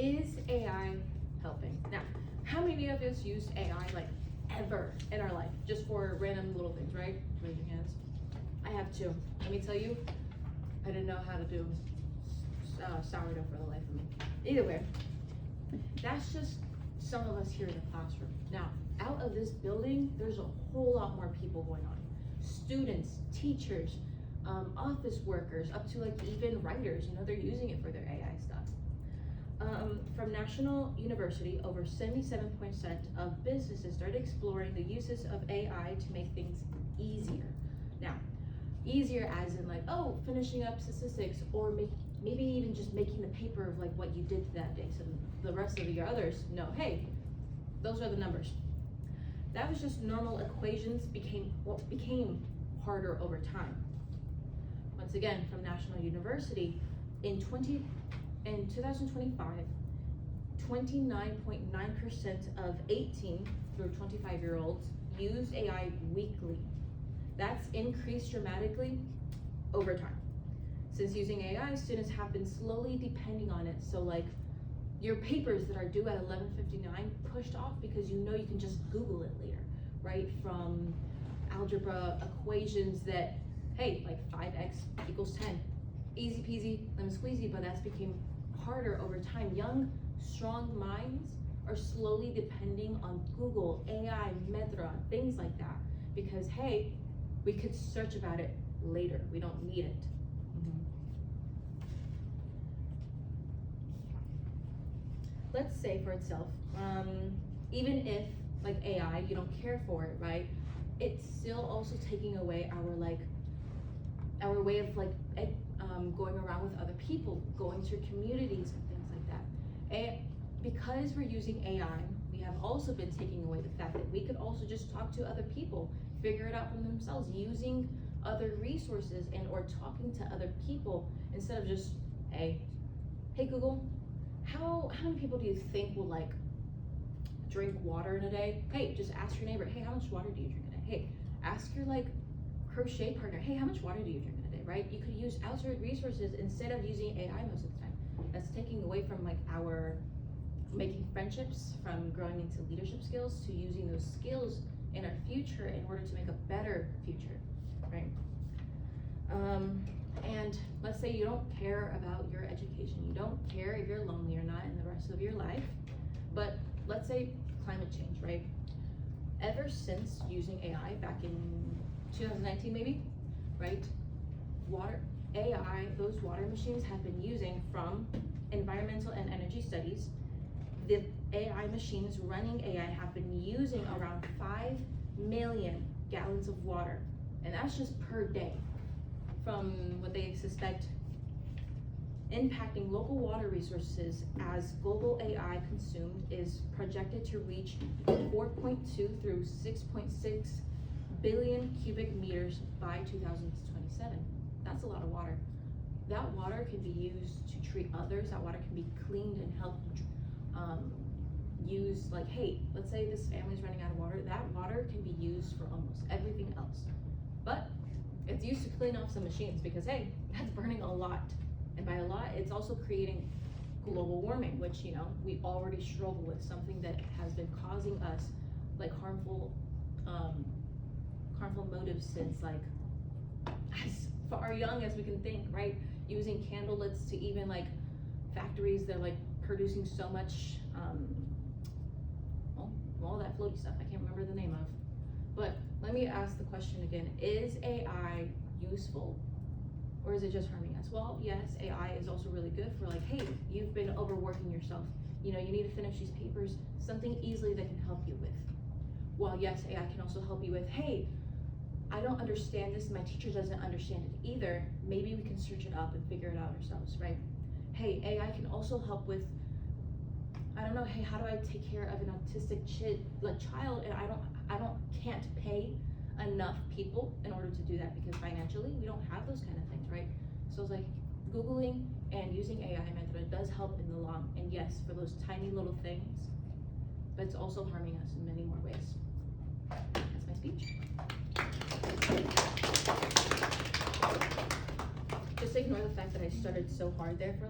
Is AI helping? Now, how many of us use AI like ever in our life, just for random little things, right? Raise your hands. I have two. Let me tell you, I didn't know how to do sourdough for the life of me. Either way, that's just some of us here in the classroom. Now, out of this building, there's a whole lot more people going on. Students, teachers, office workers, up to like even writers, they're using it for their AI stuff. From National University, over 77% of businesses started exploring the uses of AI to make things easier. Now, easier as in like, finishing up statistics, or maybe even just making the paper of like what you did that day, so the rest of your others know, hey, those are the numbers. That was just normal equations became harder over time. Once again, from National University, in 2025, 29.9% of 18 through 25-year-olds use AI weekly. That's increased dramatically over time. Since using AI, students have been slowly depending on it. So like your papers that are due at 11:59 pushed off because you can just Google it later, right? From algebra equations that, hey, like 5x equals 10. Easy peasy, lemon squeezy, but that's became harder over time. Young, strong minds are slowly depending on Google, AI, Medra, things like that, because hey, we could search about it later. We don't need it. Let's say for itself, even if like AI, you don't care for it, right? It's still also taking away our way of going around with other people, going to communities and things like that. And because we're using AI, we have also been taking away the fact that we could also just talk to other people, figure it out for themselves, using other resources or talking to other people instead of just, hey Google, how many people do you think will drink water in a day? Hey, just ask your neighbor, hey, how much water do you drink in a day? Hey, ask your crochet partner, hey, how much water do you drink in a day, right? You could use outside resources instead of using AI most of the time. That's taking away from our making friendships, from growing into leadership skills, to using those skills in our future in order to make a better future, right? And let's say you don't care about your education, you don't care if you're lonely or not in the rest of your life, but let's say climate change, right? Ever since using AI back in 2019 maybe, right? AI, those water machines have been using, from environmental and energy studies, the AI machines running AI have been using around 5 million gallons of water, and that's just per day. From what they suspect impacting local water resources as global AI consumed is projected to reach 4.2 through 6.6 billion cubic meters by 2027. That's a lot of water. That water can be used to treat others. That water can be cleaned and helped used, hey, let's say this family's running out of water. That water can be used for almost everything else. But it's used to clean off some machines because, hey, that's burning a lot. And by a lot, it's also creating global warming, which, we already struggle with, something that has been causing us harmful motives since as far young as we can think, right? Using candlelits to even factories that are producing so much, all that floaty stuff I can't remember the name of. But let me ask the question again, is AI useful or is it just harming us? Well, yes, AI is also really good for hey, you've been overworking yourself. You need to finish these papers, something easily that can help you with. Well, yes, AI can also help you with, hey, I don't understand this, my teacher doesn't understand it either. Maybe we can search it up and figure it out ourselves, right? Hey, AI can also help with, I don't know, hey, how do I take care of an autistic child, and I can't pay enough people in order to do that because financially we don't have those kind of things, right? So it's Googling and using AI method does help in the long, and yes, for those tiny little things, but it's also harming us in many more ways. That's my speech. Just ignore the fact that I started so hard there for